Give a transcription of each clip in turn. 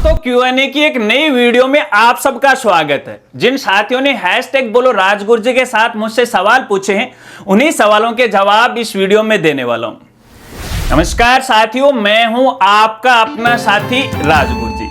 दोस्तों, Q&A की एक नई वीडियो में आप सबका स्वागत है। जिन साथियों ने हैशटैग बोलो राजगुरु जी के साथ मुझसे सवाल पूछे हैं, उन्हीं सवालों के जवाब इस वीडियो में देने वाला हूं। नमस्कार साथियों, मैं हूं आपका अपना साथी राजगुरु जी।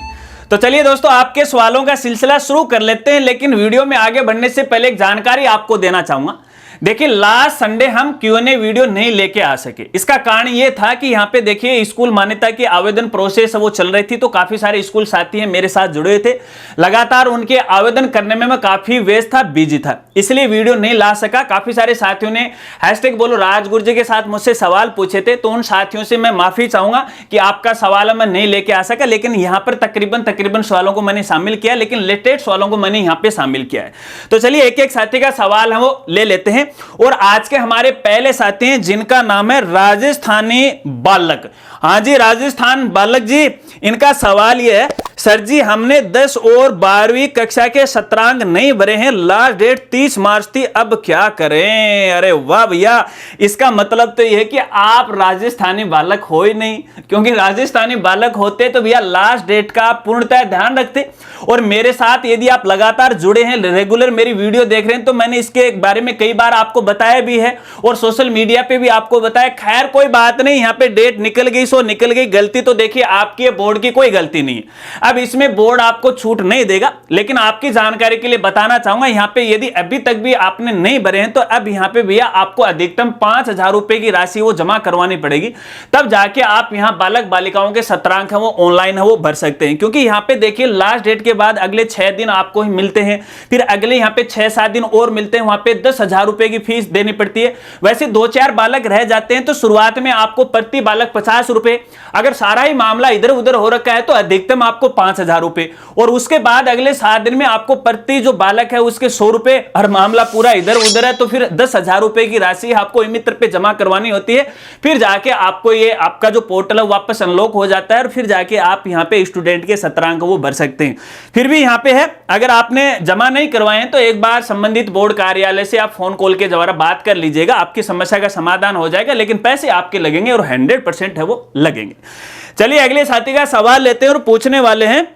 तो चलिए दोस्तों, आपके सवालों का सिलसिला शुरू कर लेते हैं, लेकिन वीडियो में आगे बढ़ने से पहले एक जानकारी आपको देना चाहूंगा। देखिए, लास्ट संडे हम Q&A वीडियो नहीं लेके आ सके। इसका कारण यह था कि यहाँ पे देखिए स्कूल मान्यता की आवेदन प्रोसेस वो चल रही थी, तो काफी सारे स्कूल साथी हैं मेरे साथ जुड़े हुए थे। लगातार उनके आवेदन करने में मैं काफी व्यस्त था, बिजी था, इसलिए वीडियो नहीं ला सका। काफी सारे साथियों ने हैशटैग बोलो राजगुरु जी के साथ मुझसे सवाल पूछे थे, तो उन साथियों से मैं माफी चाहूंगा कि आपका सवाल मैं नहीं लेके आ सका। लेकिन यहाँ पर तकरीबन सवालों को मैंने शामिल किया, लेकिन लेटेस्ट सवालों को मैंने यहाँ पे शामिल किया है। तो चलिए एक एक साथी का सवाल हम वो ले लेते हैं। और आज के हमारे पहले साथी हैं जिनका नाम है राजस्थानी बालक। हाँ जी, राजस्थान बालक जी, इनका सवाल यह है, सर जी हमने 10 और 12वीं कक्षा के शतरंज नहीं भरे हैं, लास्ट डेट 30 मार्च थी, अब क्या करें? अरे वाह भैया, इसका मतलब तो यह है कि आप राजस्थानी बालक हो ही नहीं, क्योंकि राजस्थानी बालक होते तो भैया लास्ट डेट का आप पूर्णतः ध्यान रखते। और मेरे साथ यदि आप लगातार जुड़े हैं, रेगुलर मेरी वीडियो देख रहे हैं, तो मैंने इसके बारे में कई बार आपको बताया भी है और सोशल मीडिया पे भी आपको बताया। खैर कोई बात नहीं, यहाँ पे डेट निकल गई सो निकल गई, गलती तो देखिए आपकी है, बोर्ड की कोई गलती नहीं है। अब इसमें बोर्ड आपको छूट नहीं देगा, लेकिन आपकी जानकारी के लिए बताना चाहूंगा, यहाँ पे यदि अभी तक भी आपने नहीं भरे हैं, तो अब यहाँ पे भैया आपको अधिकतम 5,000 रुपए की राशि वो जमा करवानी पड़ेगी, तब जाके आप यहाँ बालक बालिकाओं के शतरंज है वो ऑनलाइन है वो भर सकते हैं। क्योंकि यहाँ पे देखिए लास्ट डेट के बाद अगले 6 दिन आपको ही मिलते हैं, फिर अगले यहाँ पे 6-7 दिन और मिलते हैं, वहां पे 10,000 रुपए की फीस देनी पड़ती है। वैसे 2-4 बालक रह जाते हैं, तो शुरुआत में आपको प्रति बालक 50 रुपए, अगर सारा ही मामला इधर उधर हो रखा है तो अधिकतम आपको 5,000 रुपए, और उसके बाद अगले 7 दिन में आपको प्रति जो बालक है उसके 100 रुपए, और मामला पूरा इधर उधर है तो फिर 10,000 रुपए की राशि आपको मित्र पे जमा करवानी होती है। फिर जाके आपको ये आपका जो पोर्टल है वापस अनलॉक हो जाता है, और फिर जाके आप यहाँ पे स्टूडेंट के शतरंज वो भर सकते हैं। फिर भी यहाँ पे है, अगर आपने जमा नहीं करवाए हैं तो एक बार संबंधित बोर्ड कार्यालय से आप फोन कॉल के द्वारा बात कर लीजिएगा, आपकी समस्या का समाधान हो जाएगा, लेकिन पैसे आपके लगेंगे और 100% है वो लगेंगे। चलिए अगले साथी का सवाल लेते हैं, और पूछने वाले हैं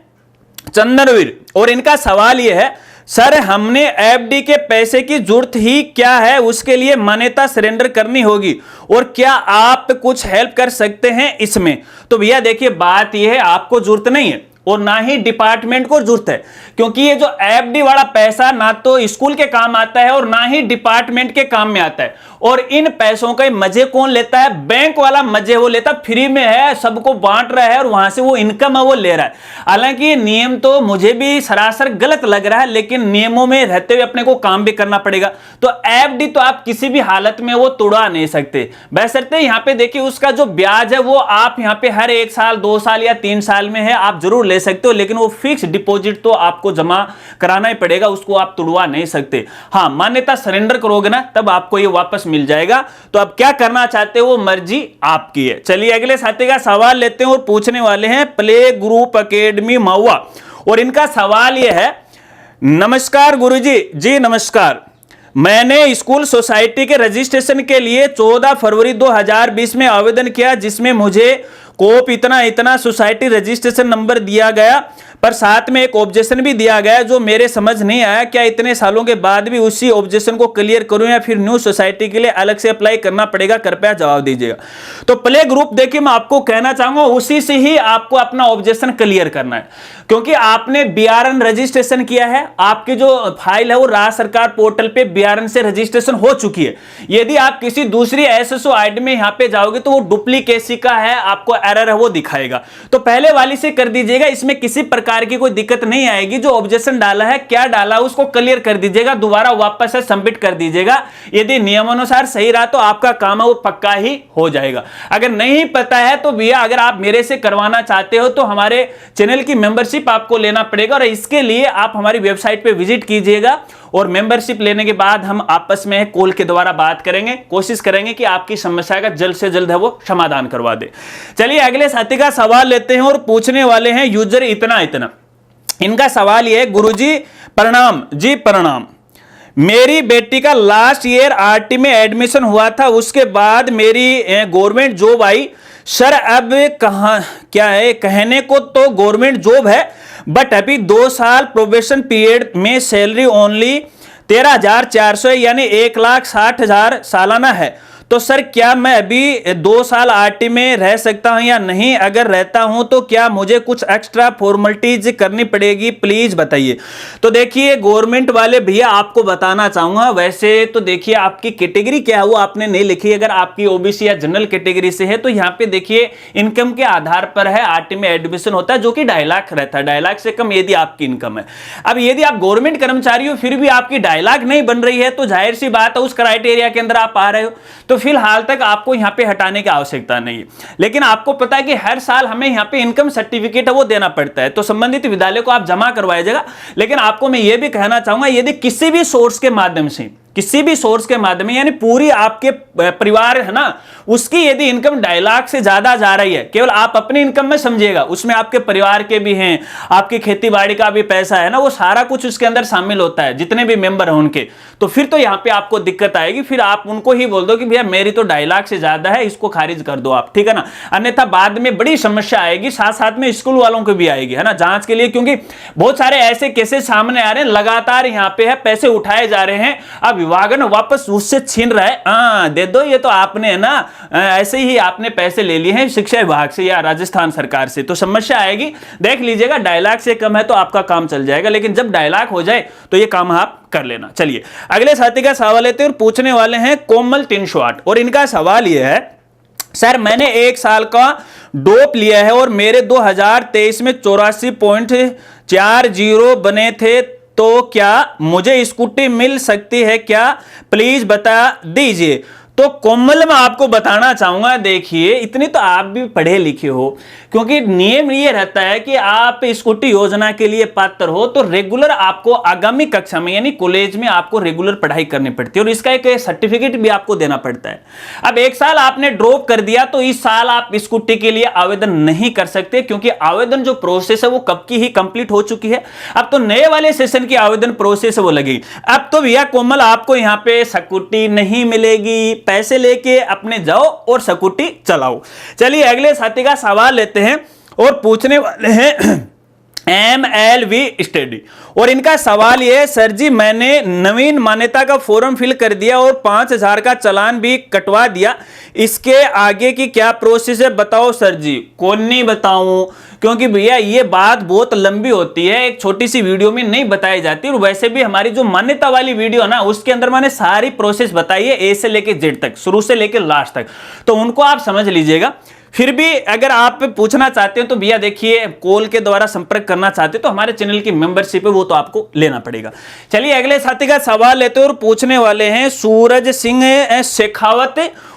चंदनवीर, और इनका सवाल यह है, सर हमने एफडी के पैसे की जरूरत ही क्या है, उसके लिए मान्यता सरेंडर करनी होगी, और क्या आप कुछ हेल्प कर सकते हैं इसमें? तो भैया देखिए, बात यह है आपको जरूरत नहीं है और ना ही डिपार्टमेंट को जरूरत है, क्योंकि ये जो एफडी वाला पैसा ना तो स्कूल के काम आता है और ना ही डिपार्टमेंट के काम में आता है। और इन पैसों का मजे कौन लेता है? बैंक वाला मजे वो लेता, फ्री में है, सबको बांट रहा है और वहां से वो इनकम है वो ले रहा है। हालांकि ये नियम तो मुझे भी सरासर गलत लग रहा है, लेकिन नियमों में रहते हुए अपने को काम भी करना पड़ेगा। तो एफडी तो आप किसी भी हालत में वो तोड़ा नहीं सकते, बशर्ते यहाँ पे देखिए उसका जो ब्याज है वो आप यहाँ पे हर 1 साल 2 साल या 3 साल में है आप जरूर ले सकते हो, लेकिन वो फिक्स डिपॉजिट तो आपको जमा कराना ही पड़ेगा, उसको आप तुड़वा नहीं सकते। हाँ, मान्यता सरेंडर करोगे ना तब आपको ये वापस मिल जाएगा। तो अब क्या करना चाहते हो वो मर्जी आपकी है। चलिए अगले साथी का सवाल लेते हैं, और पूछने वाले हैं प्ले ग्रुप एकेडमी महुआ, और इनका सवाल यह है, नमस्कार गुरुजी। जी नमस्कार, मैंने स्कूल सोसाइटी के रजिस्ट्रेशन के लिए 14 फरवरी 2020 में आवेदन किया, जिसमें मुझे कोप इतना सोसाइटी रजिस्ट्रेशन नंबर दिया गया, पर साथ में एक ऑब्जेक्शन भी दिया गया जो मेरे समझ नहीं आया। क्या इतने सालों के बाद भी उसी ऑब्जेक्शन को क्लियर करूं या फिर न्यू सोसाइटी के लिए अलग से अप्लाई करना पड़ेगा? कृपया जवाब दीजिएगा। तो प्ले ग्रुप देखिए, मैं आपको कहना चाहूंगा उसी से ही आपको अपना ऑब्जेक्शन क्लियर करना है, क्योंकि आपने बीआरएन रजिस्ट्रेशन किया है, आपकी जो फाइल है वो राज्य सरकार पोर्टल पे बीआरएन से रजिस्ट्रेशन हो चुकी है। यदि आप किसी दूसरी एसएसओ आईडी में यहाँ पे जाओगे तो वो डुप्लीकेसी का है, आपको एरर है वो दिखाएगा। तो पहले वाली से कर दीजिएगा, इसमें किसी प्रकार की कोई दिक्कत नहीं आएगी। जो ऑब्जेक्शन डाला है, क्या डाला है, उसको क्लियर कर दीजिएगा, दोबारा वापस से सबमिट कर दीजिएगा। यदि नियमानुसार सही रहा तो आपका काम है वो पक्का ही हो जाएगा। अगर नहीं पता है तो भैया, अगर आप मेरे से करवाना चाहते हो तो हमारे चैनल की मेंबरशिप आपको लेना पड़ेगा, और इसके लिए आप हमारी वेबसाइट पे विजिट कीजिएगा, और मेंबरशिप लेने के बाद हम आपस में कॉल के द्वारा बात करेंगे, कोशिश करेंगे कि आपकी समस्या का जल्द से जल्द है वो समाधान करवा दे। चलिए अगले साथी का सवाल लेते हैं, और पूछने वाले हैं यूजर इतना। इनका सवाल यह है, गुरुजी प्रणाम। जी प्रणाम, मेरी बेटी का लास्ट ईयर आरटी में एडमिशन हुआ था, उसके बाद मेरी गवर्नमेंट जॉब आई, सर अब कहाँ क्या है, कहने को तो गवर्नमेंट जॉब है बट अभी 2 साल प्रोबेशन पीरियड में सैलरी ओनली 13,400 यानी 1,60,000 सालाना है। तो सर क्या मैं अभी 2 साल आरटी में रह सकता हूं या नहीं? अगर रहता हूं तो क्या मुझे कुछ एक्स्ट्रा फॉर्मेलिटीज करनी पड़ेगी, प्लीज बताइए। तो देखिए गवर्नमेंट वाले भैया आपको बताना चाहूंगा, वैसे तो देखिए आपकी कैटेगरी क्या है वो आपने नहीं लिखी। अगर आपकी ओबीसी या जनरल कैटेगरी से है तो यहाँ पे देखिए इनकम के आधार पर है आरटी में एडमिशन होता है, जो कि 2.5 लाख रहता है, 2.5 लाख से कम यदि आपकी इनकम है। अब यदि आप गवर्नमेंट कर्मचारी हो फिर भी आपकी 2.5 लाख नहीं बन रही है तो जाहिर सी बात है उस क्राइटेरिया के अंदर आप आ रहे हो, तो फिलहाल तक आपको यहां पे हटाने की आवश्यकता नहीं है। लेकिन आपको पता है कि हर साल हमें यहां पे इनकम सर्टिफिकेट है वो देना पड़ता है, तो संबंधित विद्यालय को आप जमा करवाइएगा। लेकिन आपको मैं ये भी कहना चाहूंगा यदि किसी भी सोर्स के माध्यम से, किसी भी सोर्स के माध्यम यानी पूरी आपके परिवार है ना उसकी यदि इनकम 2.5 लाख से ज्यादा जा रही है, केवल आप अपनी इनकम में समझिएगा, उसमें आपके परिवार के भी हैं, आपकी खेती बाड़ी का भी पैसा है ना, वो सारा कुछ उसके अंदर शामिल होता है, जितने भी मेंबर हैं उनके, तो फिर तो यहाँ पे आपको दिक्कत आएगी। फिर आप उनको ही बोल दो कि भैया मेरी तो 2.5 लाख से ज्यादा है, इसको खारिज कर दो आप, ठीक है ना, अन्यथा बाद में बड़ी समस्या आएगी, साथ साथ में स्कूल वालों को भी आएगी, है ना, जांच के लिए, क्योंकि बहुत सारे ऐसे केसेस सामने आ रहे हैं, लगातार यहाँ पे है पैसे उठाए जा रहे हैं, अब विभाग ने वापस उससे छीन रहा है, दे दो ये तो आपने है ना ऐसे ही आपने पैसे ले लिए हैं शिक्षा विभाग से या राजस्थान सरकार से, तो समस्या आएगी। देख लीजिएगा 2.5 लाख से कम है तो आपका काम चल जाएगा, लेकिन जब 2.5 लाख हो जाए तो ये काम आप कर लेना। चलिए अगले साथी का सवाल लेते हैं और पूछने वाले हैं कोमल 308, और इनका सवाल यह है, सर मैंने 1 साल का डोप लिया है और मेरे 2023 में 84.40 बने थे, तो क्या मुझे स्कूटी मिल सकती है क्या, प्लीज बता दीजिए। तो कोमल मैं आपको बताना चाहूंगा, देखिए इतनी तो आप भी पढ़े लिखे हो, क्योंकि नियम ये रहता है कि आप स्कूटी योजना के लिए पात्र हो तो रेगुलर आपको आगामी कक्षा में यानी कॉलेज में आपको रेगुलर पढ़ाई करनी पड़ती है और इसका एक सर्टिफिकेट भी आपको देना पड़ता है। अब 1 साल आपने ड्रॉप कर दिया तो इस साल आप स्कूटी के लिए आवेदन नहीं कर सकते, क्योंकि आवेदन जो प्रोसेस है वो कब की ही कंप्लीट हो चुकी है, अब तो नए वाले सेशन की आवेदन प्रोसेस है वो लगेगी। अब तो भैया कोमल आपको यहाँ पे स्कूटी नहीं मिलेगी, पैसे लेके अपने जाओ और स्कूटी चलाओ। चलिए अगले साथी का सवाल लेते हैं और पूछने वाले हैं MLV स्टडी, और इनका सवाल ये है, सर जी मैंने नवीन मान्यता का फॉर्म फिल कर दिया और 5,000 का चालान भी कटवा दिया, इसके आगे की क्या प्रोसेस है बताओ सर जी। कौन नहीं बताऊं, क्योंकि भैया ये बात बहुत लंबी होती है, एक छोटी सी वीडियो में नहीं बताई जाती, और वैसे भी हमारी जो मान्यता वाली वीडियो ना उसके अंदर मैंने सारी प्रोसेस बताई है A से लेके Z तक, शुरू से लेके लास्ट तक, तो उनको आप समझ लीजिएगा। फिर भी अगर आप पूछना चाहते हैं तो भैया देखिए कॉल के द्वारा संपर्क करना चाहते हैं तो हमारे चैनल की मेंबरशिप है वो तो आपको लेना पड़ेगा। चलिए अगले साथी का सवाल लेते हैं और पूछने वाले हैं सूरज सिंह शेखावत,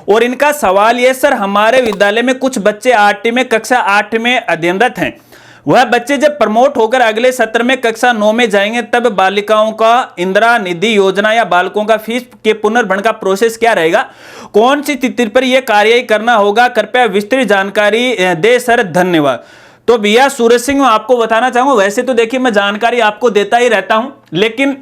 और इनका सवाल ये, सर हमारे विद्यालय में कुछ बच्चे आरटी में कक्षा 8 में अध्ययनरत हैं, वह बच्चे जब प्रमोट होकर अगले सत्र में कक्षा 9 में जाएंगे तब बालिकाओं का इंदिरा निधि योजना या बालकों का फीस के पुनर्भरण का प्रोसेस क्या रहेगा, कौन सी तिथि पर यह कार्यवाही करना होगा, कृपया विस्तृत जानकारी दे सर, धन्यवाद। तो भैया सूरज सिंह मैं आपको बताना चाहूंगा, वैसे तो देखिए मैं जानकारी आपको देता ही रहता हूं, लेकिन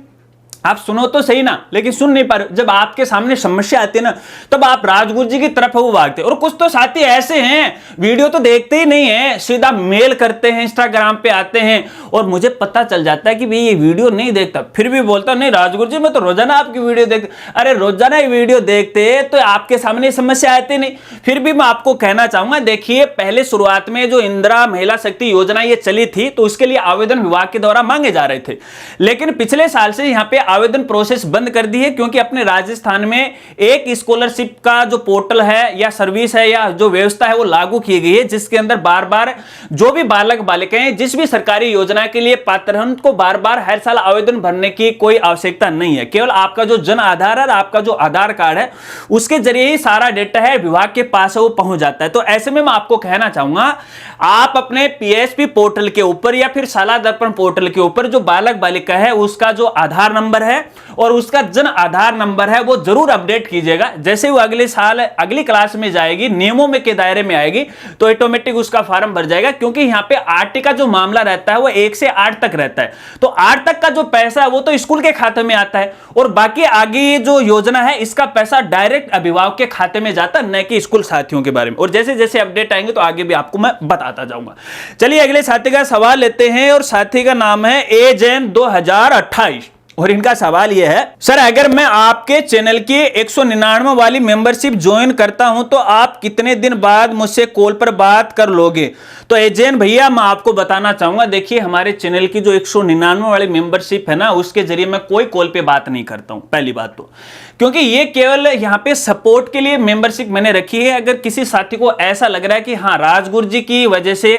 आप सुनो तो सही ना, लेकिन सुन नहीं पा रहे। जब आपके सामने समस्या आती है ना तब आप राजगुरु जी की तरफ वो भागते, और कुछ तो साथी ऐसे हैं वीडियो तो देखते ही नहीं है, सीधा मेल करते हैं, इंस्टाग्राम पे आते हैं और मुझे पता चल जाता है कि भाई ये वीडियो नहीं देखता, फिर भी बोलता नहीं राजगुरु जी मैं तो रोजाना आपकी वीडियो देखते। अरे रोजाना ये वीडियो देखते तो आपके सामने समस्या आती नहीं। फिर भी मैं आपको कहना चाहूंगा, देखिए पहले शुरुआत में जो इंदिरा महिला शक्ति योजना ये चली थी तो उसके लिए आवेदन विभाग के द्वारा मांगे जा रहे थे, लेकिन पिछले साल से यहाँ पे आवेदन प्रोसेस बंद कर दी है, क्योंकि अपने राजस्थान में एक स्कॉलरशिप का जो पोर्टल है या सर्विस है या जो व्यवस्था है वो लागू की गई है, जिसके अंदर बार बार जो भी बालक बालिकाएं जिस भी सरकारी योजना के लिए पात्र हैं उनको बार बार हर साल आवेदन भरने की कोई आवश्यकता नहीं है। केवल आपका जो जन आधार है, आपका जो आधार कार्ड है उसके जरिए ही सारा डेटा है विभाग के पास है वो पहुंच जाता है। तो ऐसे में मैं आपको कहना चाहूंगा, आप अपने PSP पोर्टल के ऊपर या फिर शाला दर्पण पोर्टल के ऊपर जो बालक बालिका है उसका जो आधार नंबर नंबर है और उसका जन आधार नंबर है वो जरूर अपडेट कीजिएगा। जैसे वो अगले साल अगली क्लास में जाएगी, नियमों में के दायरे में आएगी, तो ऑटोमेटिक उसका फॉर्म भर जाएगा। क्योंकि यहाँ पे आरटी का जो मामला रहता है वो 1 से 8 तक रहता है, तो 8 तक का जो पैसा है वो तो स्कूल के खाते में आता है, और बाकी आगे ये जो योजना है इसका पैसा डायरेक्ट अभिभावक के खाते में जाता है, न कि स्कूल साथियों के बारे में। और जैसे जैसे अपडेट आएंगे तो आगे भी आपको मैं बताता जाऊंगा। चलिए अगले साथी का सवाल लेते हैं, और साथी का नाम है एजेन 2028, और इनका सवाल यह है, सर अगर मैं आपके चैनल की 199 वाली मेंबरशिप ज्वाइन करता हूं तो आप कितने दिन बाद मुझसे कॉल पर बात कर लोगे? तो एजेन भैया मैं आपको बताना चाहूंगा, देखिए हमारे चैनल की जो 199 वाली मेंबरशिप है ना, उसके जरिए मैं कोई कॉल पे बात नहीं करता हूं, पहली बात तो, क्योंकि ये केवल यहां पे सपोर्ट के लिए मेंबरशिप मैंने रखी है। अगर किसी साथी को ऐसा लग रहा है कि हाँ राजगुरु जी की वजह से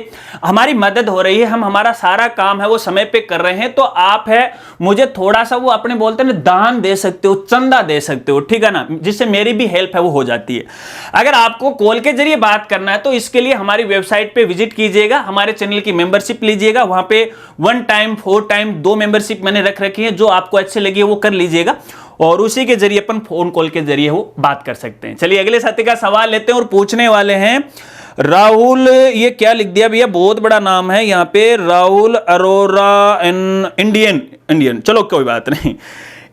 हमारी मदद हो रही है, हम हमारा सारा काम है वो समय पे कर रहे हैं, तो आप है मुझे थोड़ा सा वो अपने बोलते हैं दान दे सकते हो, चंदा दे सकते हो, ठीक है ना, जिससे मेरी भी हेल्प है वो हो जाती है। अगर आपको कॉल के जरिए बात करना है तो इसके लिए हमारी वेबसाइट पे विजिट कीजिएगा, हमारे चैनल की मेंबरशिप लीजिएगा, वहां पे 1 टाइम 4 टाइम 2 मेंबरशिप मैंने रख रखी है, जो आपको अच्छे लगे वो कर लीजिएगा, और उसी के जरिए अपन फोन कॉल के जरिए वो बात कर सकते हैं। चलिए अगले साथी का सवाल लेते हैं, और पूछने वाले हैं राहुल, ये क्या लिख दिया भैया, बहुत बड़ा नाम है यहाँ पे, राहुल अरोरा इंडियन, चलो कोई बात नहीं।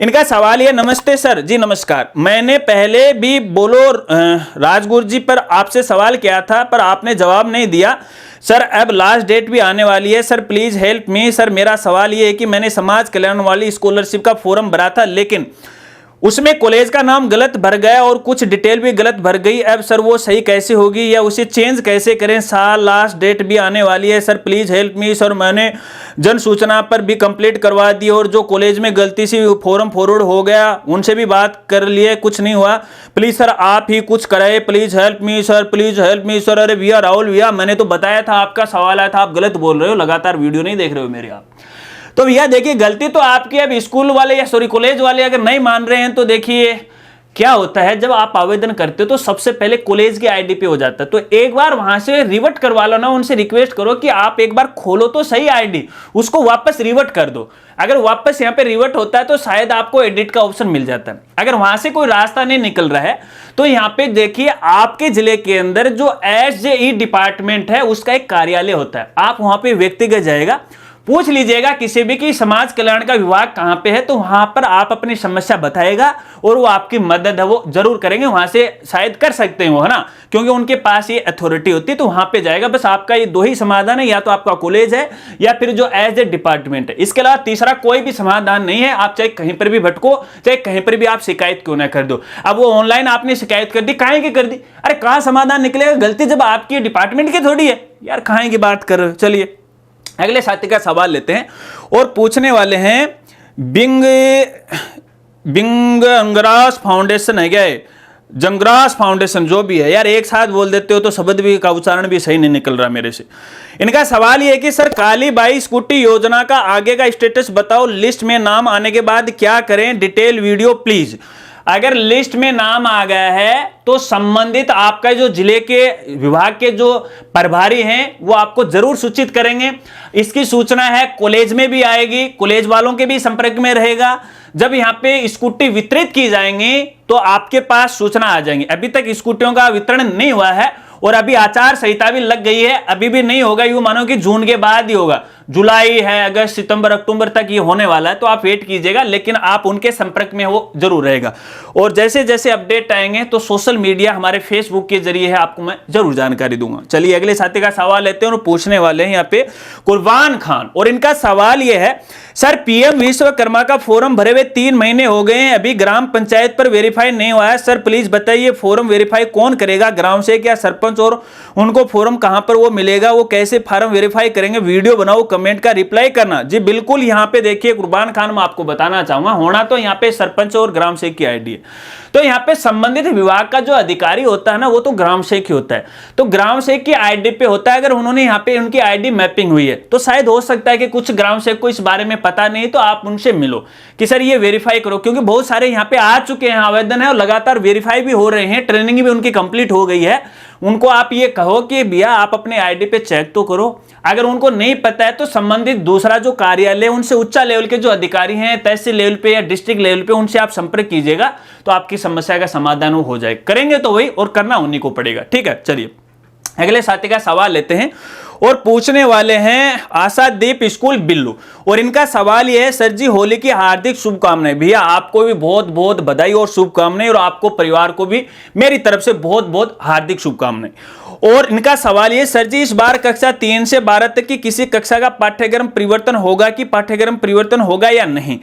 इनका सवाल ये, नमस्ते सर जी, नमस्कार, मैंने पहले भी बोलो राजगुरु जी पर आपसे सवाल किया था पर आपने जवाब नहीं दिया सर, अब लास्ट डेट भी आने वाली है sir, please help me sir. मेरा सवाल ये है कि मैंने समाज कल्याण वाली स्कॉलरशिप का फॉर्म भरा था, लेकिन उसमें कॉलेज का नाम गलत भर गया और कुछ डिटेल भी गलत भर गई। अब सर वो सही कैसे होगी या उसे चेंज कैसे करें? साल लास्ट डेट भी आने वाली है sir, please help me sir. मैंने जन सूचना पर भी कंप्लीट करवा दी, और जो कॉलेज में गलती से फॉर्म फॉरवर्ड हो गया उनसे भी बात कर लिए, कुछ नहीं हुआ। प्लीज सर आप ही कुछ कराए, please help me sir, please help me sir. अरे भैया राहुल भैया, मैंने तो बताया था, आपका सवाल आया था, आप गलत बोल रहे हो, लगातार वीडियो नहीं देख रहे हो मेरे आप। तो भैया देखिए गलती तो आपकी, अब स्कूल वाले या सॉरी कॉलेज वाले अगर नहीं मान रहे हैं तो देखिए क्या होता है, जब आप आवेदन करते हो तो सबसे पहले कॉलेज की आईडी पे हो जाता है, तो एक बार वहां से रिवर्ट करवा लो ना, उनसे रिक्वेस्ट करो कि आप एक बार खोलो तो सही आईडी, उसको वापस रिवर्ट कर दो। अगर वापस यहाँ पे रिवर्ट होता है तो शायद आपको एडिट का ऑप्शन मिल जाता है। अगर वहां से कोई रास्ता नहीं निकल रहा है तो यहाँ पे देखिए आपके जिले के अंदर जो SJE डिपार्टमेंट है उसका एक कार्यालय होता है, आप वहां पे व्यक्तिगत जाएगा, पूछ लीजिएगा किसी भी कि समाज कल्याण का विभाग कहां पे है, तो वहां पर आप अपनी समस्या बताएगा और वो आपकी मदद है वो जरूर करेंगे, वहां से शायद कर सकते हैं वो, है ना, क्योंकि उनके पास ये अथॉरिटी होती है। तो वहां पे जाएगा, बस आपका ये 2 ही समाधान है, या तो आपका कॉलेज है या फिर जो एज ए डिपार्टमेंट है, इसके अलावा तीसरा कोई भी समाधान नहीं है। आप चाहे कहीं पर भी भटको, चाहे कहीं पर भी आप शिकायत क्यों ना कर दो। अब वो ऑनलाइन आपने शिकायत कर दी, काहे की कर दी, अरे कहां समाधान निकलेगा, गलती जब आपकी डिपार्टमेंट की थोड़ी है यार, काहे की बात कर रहे हो। चलिए अगले साथी का सवाल लेते हैं, और पूछने वाले हैं बिंग अंगरास फाउंडेशन है क्या, जंगरास फाउंडेशन जो भी है यार, एक साथ बोल देते हो तो शब्द भी का उच्चारण भी सही नहीं निकल रहा मेरे से। इनका सवाल ये है कि सर काली बाई स्कूटी योजना का आगे का स्टेटस बताओ, लिस्ट में नाम आने के बाद क्या करें, डिटेल वीडियो प्लीज। अगर लिस्ट में नाम आ गया है तो संबंधित आपका जो जिले के विभाग के जो प्रभारी हैं वो आपको जरूर सूचित करेंगे। इसकी सूचना है कॉलेज में भी आएगी, कॉलेज वालों के भी संपर्क में रहेगा। जब यहाँ पे स्कूटी वितरित की जाएंगी तो आपके पास सूचना आ जाएंगी। अभी तक स्कूटियों का वितरण नहीं हुआ है और अभी आचार संहिता भी लग गई है, अभी भी नहीं होगा, यूं मानो कि जून के बाद ही होगा, जुलाई है, अगस्त सितंबर अक्टूबर तक ये होने वाला है, तो आप वेट कीजिएगा, लेकिन आप उनके संपर्क में वो जरूर रहेगा। और जैसे जैसे अपडेट आएंगे तो सोशल मीडिया हमारे फेसबुक के जरिए है आपको मैं जरूर जानकारी दूंगा। चलिए अगले साथी का सवाल लेते हैं, और पूछने वाले हैं यहाँ पे कुर्बान खान, और इनका सवाल ये है सर PM विश्वकर्मा का फॉर्म भरे हुए 3 महीने हो गए हैं, अभी ग्राम पंचायत पर वेरीफाई नहीं हुआ है सर, प्लीज बताइए फॉर्म वेरीफाई कौन करेगा, ग्राम सेवक या सरपंच, और उनको फॉर्म कहां पर वो मिलेगा, वो कैसे फॉर्म वेरीफाई करेंगे, वीडियो बनाओ, कमेंट का रिप्लाई करना। जी बिल्कुल, यहां पे देखिए कुर्बान खान, मैं आपको बताना चाहूंगा, होना तो यहां पे सरपंच और ग्राम सेवक की आईडी है, तो यहां पे संबंधित विभाग का जो अधिकारी होता है ना वो तो ग्राम सेवक ही होता है, तो ग्राम सेवक की आईडी पे होता है। अगर उन्होंने यहाँ पे उनकी आईडी मैपिंग हुई है तो शायद हो सकता है कि कुछ ग्राम सेवक को इस बारे में पता नहीं, तो आप उनसे मिलो कि सर ये वेरीफाई करो, क्योंकि बहुत सारे यहाँ पे आ चुके हैं आवेदन है और लगातार वेरीफाई भी हो रहे हैं, ट्रेनिंग भी उनकी कंप्लीट हो गई है। उनको आप ये कहो कि भैया आप अपने आईडी पे चेक तो करो, अगर उनको नहीं पता है तो संबंधित दूसरा जो कार्यालय, उनसे उच्च लेवल के जो अधिकारी हैं, तहसील लेवल पे या डिस्ट्रिक्ट लेवल पे, उनसे आप संपर्क कीजिएगा तो आपकी समस्या का समाधान हो जाए। करेंगे तो वही, और करना उन्हीं को पड़ेगा। ठीक है, चलिए अगले साथी का सवाल लेते हैं और पूछने वाले हैं आशादीप स्कूल बिल्लू, और इनका सवाल यह है, सर जी होली की हार्दिक शुभकामनाएं। भैया आपको भी बहुत बहुत बधाई और शुभकामनाएं, और आपको परिवार को भी मेरी तरफ से बहुत बहुत हार्दिक शुभकामनाएं। और इनका सवाल ये, सर जी इस बार कक्षा 3 से 12 तक की किसी कक्षा का पाठ्यक्रम परिवर्तन होगा कि पाठ्यक्रम परिवर्तन होगा या नहीं?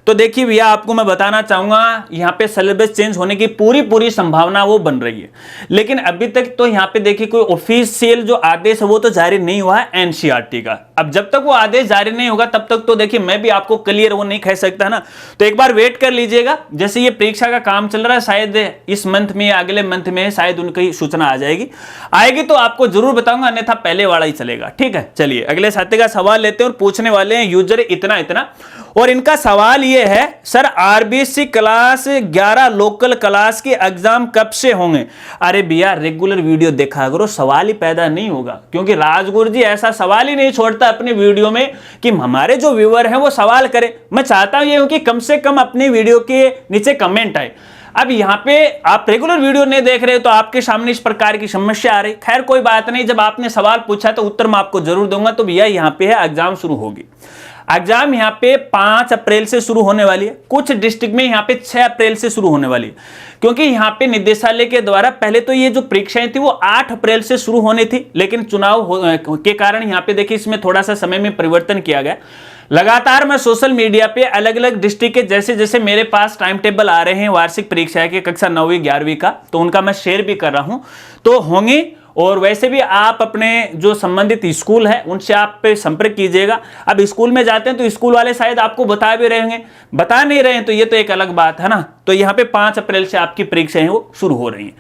तो देखिए भैया आपको मैं बताना चाहूंगा, यहाँ पे सिलेबस चेंज होने की पूरी संभावना वो बन रही है, लेकिन अभी तक तो यहाँ पे देखिए कोई ऑफिशियल जो आदेश है वो तो जारी नहीं हुआ है एनसीईआरटी का। अब जब तक वो आदेश जारी नहीं होगा तब तक तो देखिए मैं भी आपको क्लियर वो नहीं कह सकता ना, तो एक बार वेट कर लीजिएगा। जैसे ये परीक्षा का काम चल रहा है, शायद इस मंथ में या अगले मंथ में शायद उनकी सूचना आ जाएगी तो आपको जरूर बताऊंगा, अन्यथा पहले वाला ही चलेगा। ठीक है, चलिए अगले साथी का सवाल लेते हैं और पूछने वाले हैं यूजर इतना, और इनका सवाल ये है, sir RBC class 11 local class के एग्जाम कब से होंगे? अरे भैया रेगुलर वीडियो देखा करो, सवाल ही पैदा नहीं होगा, क्योंकि राजगुरु जी ऐसा सवाल ही नहीं छोड़ता अपनी वीडियो में कि हमारे जो व्यूअर हैं वो सवाल करें। मैं चाहता हूं ये कि कम से कम अपनी वीडियो के नीचे कमेंट आए। अब यहाँ पे आप रेगुलर वीडियो नहीं देख रहे तो आपके सामने इस प्रकार की समस्या आ रही। खैर कोई बात नहीं, जब आपने सवाल पूछा तो उत्तर मैं आपको जरूर दूंगा। तो भैया यहाँ पे है एग्जाम शुरू होगी। एग्जाम यहाँ पे 5 अप्रैल से शुरू होने वाली है, कुछ डिस्ट्रिक्ट में यहाँ पे 6 अप्रैल से शुरू होने वाली है, क्योंकि यहाँ पे निदेशालय के द्वारा पहले तो ये जो परीक्षाएं थी वो 8 अप्रैल से शुरू होनी थी, लेकिन चुनाव के कारण यहाँ पे देखिए इसमें थोड़ा सा समय में परिवर्तन किया गया। लगातार मैं सोशल मीडिया पे अलग अलग डिस्ट्रिक्ट के जैसे जैसे मेरे पास टाइम टेबल आ रहे हैं वार्षिक परीक्षा के कक्षा 9वीं 11वीं का, तो उनका मैं शेयर भी कर रहा हूं, तो होंगे। और वैसे भी आप अपने जो संबंधित स्कूल है उनसे आप पे संपर्क कीजिएगा। अब स्कूल में जाते हैं तो स्कूल वाले शायद आपको बता भी रहेंगे, बता नहीं रहे हैं तो ये तो एक अलग बात है ना। तो यहाँ पे 5 अप्रैल से आपकी परीक्षाएं वो शुरू हो रही हैं।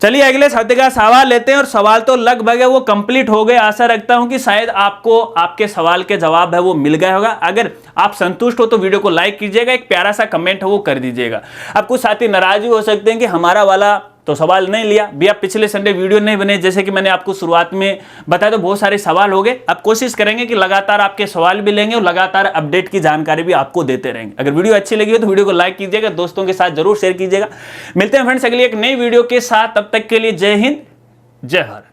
चलिए अगले साथी का सवाल लेते हैं, और सवाल तो लगभग है वो कंप्लीट हो गए। आशा रखता हूं कि शायद आपको आपके सवाल के जवाब है वो मिल गया होगा। अगर आप संतुष्ट हो तो वीडियो को लाइक कीजिएगा, एक प्यारा सा कमेंट है वो कर दीजिएगा। अब कुछ साथी नाराज भी हो सकते हैं कि हमारा वाला तो सवाल नहीं लिया भैया, पिछले संडे वीडियो नहीं बने, जैसे कि मैंने आपको शुरुआत में बताया तो बहुत सारे सवाल हो गए। अब कोशिश करेंगे कि लगातार आपके सवाल भी लेंगे और लगातार अपडेट की जानकारी भी आपको देते रहेंगे। अगर वीडियो अच्छी लगी हो तो वीडियो को लाइक कीजिएगा, दोस्तों के साथ जरूर शेयर कीजिएगा। मिलते हैं फ्रेंड्स अगली एक नई वीडियो के साथ, तब तक के लिए जय हिंद जय भारत।